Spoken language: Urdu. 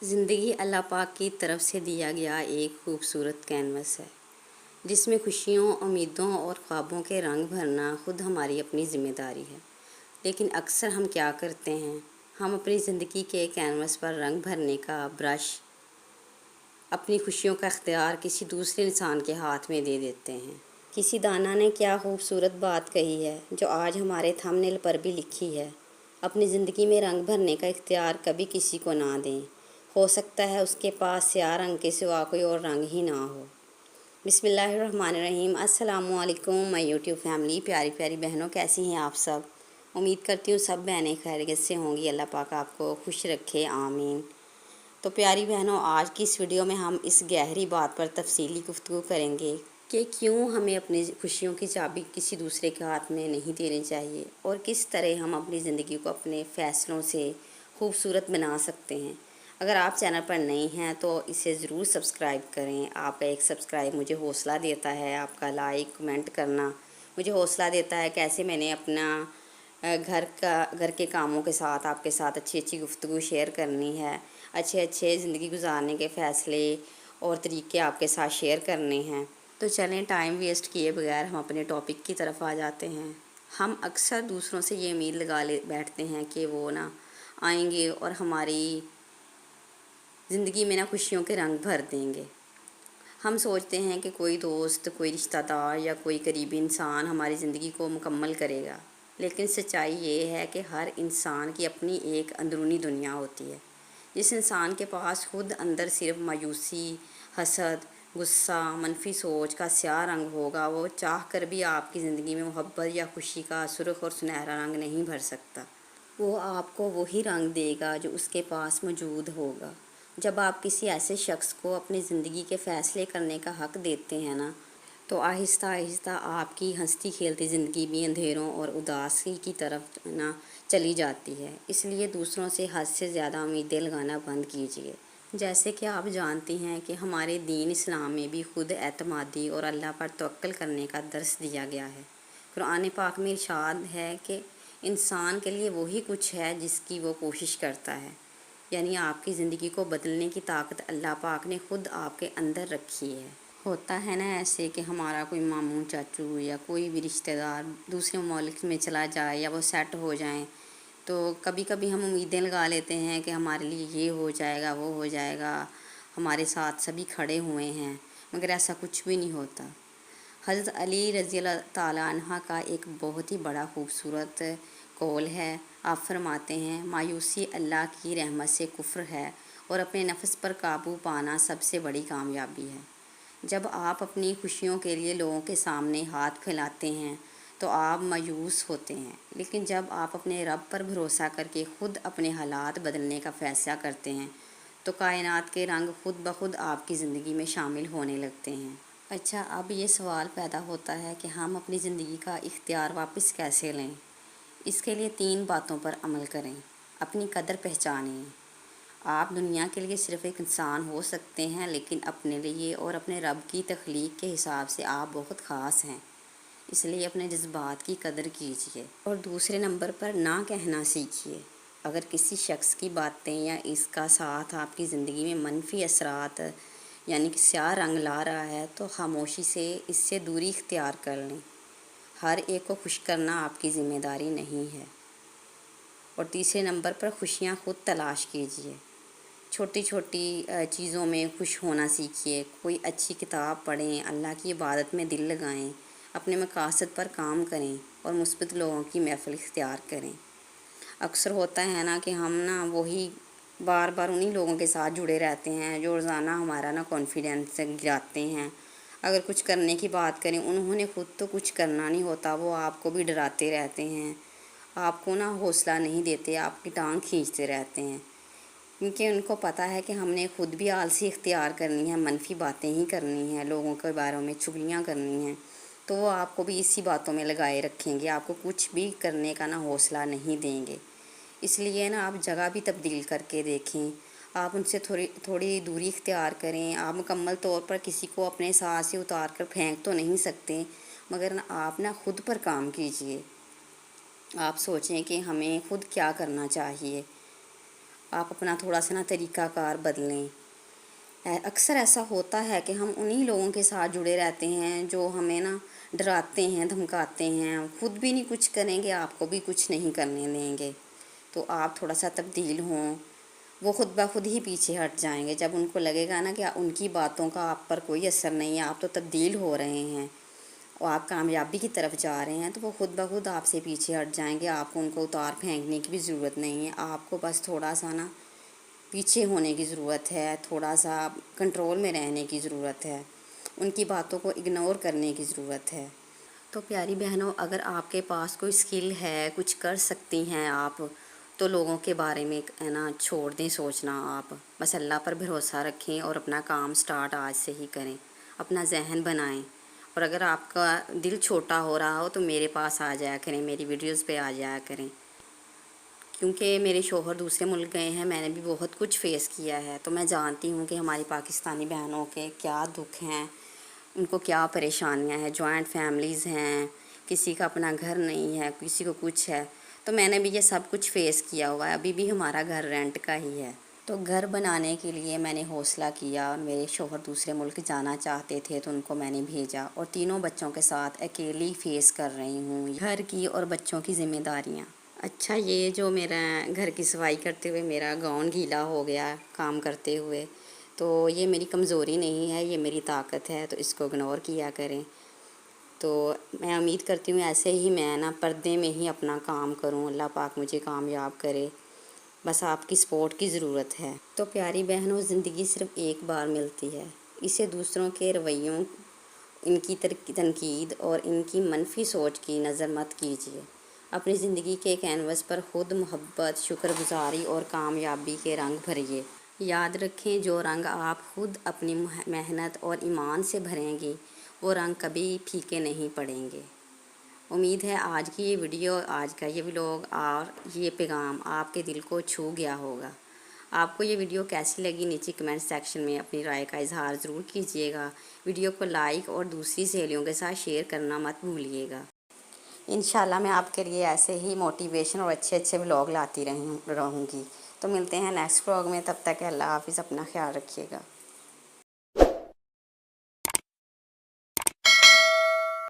زندگی اللہ پاک کی طرف سے دیا گیا ایک خوبصورت کینوس ہے جس میں خوشیوں، امیدوں اور خوابوں کے رنگ بھرنا خود ہماری اپنی ذمہ داری ہے۔ لیکن اکثر ہم کیا کرتے ہیں؟ ہم اپنی زندگی کے کینوس پر رنگ بھرنے کا برش، اپنی خوشیوں کا اختیار کسی دوسرے انسان کے ہاتھ میں دے دیتے ہیں۔ کسی دانا نے کیا خوبصورت بات کہی ہے جو آج ہمارے تھمب نیل پر بھی لکھی ہے: اپنی زندگی میں رنگ بھرنے کا اختیار کبھی کسی کو نہ دیں، ہو سکتا ہے اس کے پاس سیاہ رنگ کے سوا کوئی اور رنگ ہی نہ ہو۔ بسم اللہ الرحمن الرحیم۔ السلام علیکم مائی یوٹیوب فیملی، پیاری پیاری بہنوں، کیسی ہیں آپ سب؟ امید کرتی ہوں سب بہنیں خیریت سے ہوں گی۔ اللہ پاک آپ کو خوش رکھے، آمین۔ تو پیاری بہنوں، آج کی اس ویڈیو میں ہم اس گہری بات پر تفصیلی گفتگو کریں گے کہ کیوں ہمیں اپنی خوشیوں کی چابی کسی دوسرے کے ہاتھ میں نہیں دینی چاہیے، اور کس طرح ہم اپنی زندگی کو اپنے فیصلوں سے خوبصورت بنا سکتے ہیں۔ اگر آپ چینل پر نئی ہیں تو اسے ضرور سبسکرائب کریں۔ آپ کا ایک سبسکرائب مجھے حوصلہ دیتا ہے، آپ کا لائک کمنٹ کرنا مجھے حوصلہ دیتا ہے کیسے میں نے اپنا گھر کے کاموں کے ساتھ آپ کے ساتھ اچھی اچھی گفتگو شیئر کرنی ہے، اچھے زندگی گزارنے کے فیصلے اور طریقے آپ کے ساتھ شیئر کرنے ہیں۔ تو چلیں ٹائم ویسٹ کیے بغیر ہم اپنے ٹاپک کی طرف آ جاتے ہیں۔ ہم اکثر دوسروں سے یہ امید لگا بیٹھتے ہیں کہ وہ آئیں گے اور ہماری زندگی میں خوشیوں کے رنگ بھر دیں گے۔ ہم سوچتے ہیں کہ کوئی دوست، کوئی رشتہ دار یا کوئی قریبی انسان ہماری زندگی کو مکمل کرے گا، لیکن سچائی یہ ہے کہ ہر انسان کی اپنی ایک اندرونی دنیا ہوتی ہے۔ جس انسان کے پاس خود اندر صرف مایوسی، حسد، غصہ، منفی سوچ کا سیاہ رنگ ہوگا، وہ چاہ کر بھی آپ کی زندگی میں محبت یا خوشی کا سرخ اور سنہرا رنگ نہیں بھر سکتا۔ وہ آپ کو وہی رنگ دے گا جو اس کے پاس موجود ہوگا۔ جب آپ کسی ایسے شخص کو اپنی زندگی کے فیصلے کرنے کا حق دیتے ہیں تو آہستہ آہستہ آپ کی ہنستی کھیلتی زندگی بھی اندھیروں اور اداسی کی طرف چلی جاتی ہے۔ اس لیے دوسروں سے حد سے زیادہ امیدیں لگانا بند کیجیے۔ جیسے کہ آپ جانتی ہیں کہ ہمارے دین اسلام میں بھی خود اعتمادی اور اللہ پر توکل کرنے کا درس دیا گیا ہے۔ قرآن پاک میں ارشاد ہے کہ انسان کے لیے وہی کچھ ہے جس کی وہ کوشش کرتا ہے، یعنی آپ کی زندگی کو بدلنے کی طاقت اللہ پاک نے خود آپ کے اندر رکھی ہے۔ ہوتا ہے ایسے کہ ہمارا کوئی ماموں، چاچو یا کوئی بھی رشتہ دار دوسرے ممالک میں چلا جائے یا وہ سیٹ ہو جائیں تو کبھی کبھی ہم امیدیں لگا لیتے ہیں کہ ہمارے لیے یہ ہو جائے گا، وہ ہو جائے گا، ہمارے ساتھ سبھی کھڑے ہوئے ہیں، مگر ایسا کچھ بھی نہیں ہوتا۔ حضرت علی رضی اللہ تعالیٰ عنہ کا ایک بہت ہی بڑا خوبصورت قول ہے۔ آپ فرماتے ہیں: مایوسی اللہ کی رحمت سے کفر ہے اور اپنے نفس پر قابو پانا سب سے بڑی کامیابی ہے۔ جب آپ اپنی خوشیوں کے لیے لوگوں کے سامنے ہاتھ پھیلاتے ہیں تو آپ مایوس ہوتے ہیں، لیکن جب آپ اپنے رب پر بھروسہ کر کے خود اپنے حالات بدلنے کا فیصلہ کرتے ہیں تو کائنات کے رنگ خود بخود آپ کی زندگی میں شامل ہونے لگتے ہیں۔ اچھا، اب یہ سوال پیدا ہوتا ہے کہ ہم اپنی زندگی کا اختیار واپس کیسے لیں؟ اس کے لیے 3 باتوں پر عمل کریں۔ اپنی قدر پہچانیں۔ آپ دنیا کے لیے صرف ایک انسان ہو سکتے ہیں، لیکن اپنے لیے اور اپنے رب کی تخلیق کے حساب سے آپ بہت خاص ہیں، اس لیے اپنے جذبات کی قدر کیجیے۔ اور دوسرے نمبر پر نہ کہنا سیکھیے۔ اگر کسی شخص کی باتیں یا اس کا ساتھ آپ کی زندگی میں منفی اثرات یعنی کہ سیاہ رنگ لا رہا ہے تو خاموشی سے اس سے دوری اختیار کر لیں۔ ہر ایک کو خوش کرنا آپ کی ذمہ داری نہیں ہے۔ اور تیسرے نمبر پر خوشیاں خود تلاش کیجیے۔ چھوٹی چھوٹی چیزوں میں خوش ہونا سیکھیے۔ کوئی اچھی کتاب پڑھیں، اللہ کی عبادت میں دل لگائیں، اپنے مقاصد پر کام کریں اور مثبت لوگوں کی محفل اختیار کریں۔ اکثر ہوتا ہے کہ ہم وہی بار بار انہی لوگوں کے ساتھ جڑے رہتے ہیں جو روزانہ ہمارا کانفیڈینس گراتے ہیں۔ اگر کچھ کرنے کی بات کریں، انہوں نے خود تو کچھ کرنا نہیں ہوتا، وہ آپ کو بھی ڈراتے رہتے ہیں، آپ کو حوصلہ نہیں دیتے، آپ کی ٹانگ کھینچتے رہتے ہیں، کیونکہ ان کو پتہ ہے کہ ہم نے خود بھی آلسی اختیار کرنی ہے، منفی باتیں ہی کرنی ہیں، لوگوں کے بارے میں چغلیاں کرنی ہیں، تو وہ آپ کو بھی اسی باتوں میں لگائے رکھیں گے، آپ کو کچھ بھی کرنے کا حوصلہ نہیں دیں گے۔ اس لیے آپ جگہ بھی تبدیل کر کے دیکھیں، آپ ان سے تھوڑی دوری اختیار کریں۔ آپ مکمل طور پر کسی کو اپنے ساتھ سے اتار کر پھینک تو نہیں سکتے، مگر آپ خود پر کام کیجیے۔ آپ سوچیں کہ ہمیں خود کیا کرنا چاہیے۔ آپ اپنا تھوڑا سا طریقہ کار بدلیں۔ اکثر ایسا ہوتا ہے کہ ہم انہی لوگوں کے ساتھ جڑے رہتے ہیں جو ہمیں ڈراتے ہیں، دھمکاتے ہیں، خود بھی نہیں کچھ کریں گے، آپ کو بھی کچھ نہیں کرنے دیں گے۔ تو آپ تھوڑا سا تبدیل ہوں، وہ خود بخود ہی پیچھے ہٹ جائیں گے۔ جب ان کو لگے گا کہ ان کی باتوں کا آپ پر کوئی اثر نہیں ہے، آپ تو تبدیل ہو رہے ہیں اور آپ کامیابی کی طرف جا رہے ہیں، تو وہ خود بخود آپ سے پیچھے ہٹ جائیں گے۔ آپ کو ان کو اتار پھینکنے کی بھی ضرورت نہیں ہے، آپ کو بس تھوڑا سا پیچھے ہونے کی ضرورت ہے، تھوڑا سا کنٹرول میں رہنے کی ضرورت ہے، ان کی باتوں کو اگنور کرنے کی ضرورت ہے۔ تو پیاری بہنوں، اگر آپ کے پاس کوئی اسکل ہے، کچھ کر سکتی ہیں آپ، تو لوگوں کے بارے میں چھوڑ دیں سوچنا۔ آپ بس اللہ پر بھروسہ رکھیں اور اپنا کام سٹارٹ آج سے ہی کریں، اپنا ذہن بنائیں۔ اور اگر آپ کا دل چھوٹا ہو رہا ہو تو میرے پاس آ جایا کریں، میری ویڈیوز پہ آ جایا کریں، کیونکہ میرے شوہر دوسرے ملک گئے ہیں، میں نے بھی بہت کچھ فیس کیا ہے، تو میں جانتی ہوں کہ ہماری پاکستانی بہنوں کے کیا دکھ ہیں، ان کو کیا پریشانیاں ہیں۔ جوائنٹ فیملیز ہیں، کسی کا اپنا گھر نہیں ہے، کسی کو کچھ ہے، تو میں نے بھی یہ سب کچھ فیس کیا ہوا ہے۔ ابھی بھی ہمارا گھر رینٹ کا ہی ہے، تو گھر بنانے کے لیے میں نے حوصلہ کیا، اور میرے شوہر دوسرے ملک جانا چاہتے تھے تو ان کو میں نے بھیجا، اور تینوں بچوں کے ساتھ اکیلی فیس کر رہی ہوں گھر کی اور بچوں کی ذمہ داریاں۔ اچھا، یہ جو میرا گھر کی صفائی کرتے ہوئے میرا گاؤن گیلا ہو گیا کام کرتے ہوئے، تو یہ میری کمزوری نہیں ہے، یہ میری طاقت ہے، تو اس کو اگنور کیا کریں۔ تو میں امید کرتی ہوں ایسے ہی میں پردے میں ہی اپنا کام کروں، اللہ پاک مجھے کامیاب کرے، بس آپ کی سپورٹ کی ضرورت ہے۔ تو پیاری بہنوں، زندگی صرف ایک بار ملتی ہے، اسے دوسروں کے رویوں، ان کی تنقید اور ان کی منفی سوچ کی نظر مت کیجیے۔ اپنی زندگی کے کینوس پر خود محبت، شکر گزاری اور کامیابی کے رنگ بھریے۔ یاد رکھیں، جو رنگ آپ خود اپنی محنت اور ایمان سے بھریں گی، وہ رنگ کبھی پھیکے نہیں پڑیں گے۔ امید ہے آج کی یہ ویڈیو، آج کا یہ ولاگ اور یہ پیغام آپ کے دل کو چھو گیا ہوگا۔ آپ کو یہ ویڈیو کیسی لگی نیچے کمنٹ سیکشن میں اپنی رائے کا اظہار ضرور کیجیے گا۔ ویڈیو کو لائک اور دوسری سہیلیوں کے ساتھ شیئر کرنا مت بھولیے گا۔ انشاءاللہ میں آپ کے لیے ایسے ہی موٹیویشن اور اچھے ولاگ لاتی رہوں گی۔ تو ملتے ہیں نیکسٹ ولاگ میں، تب تک اللہ حافظ، اپنا خیال رکھیے گا۔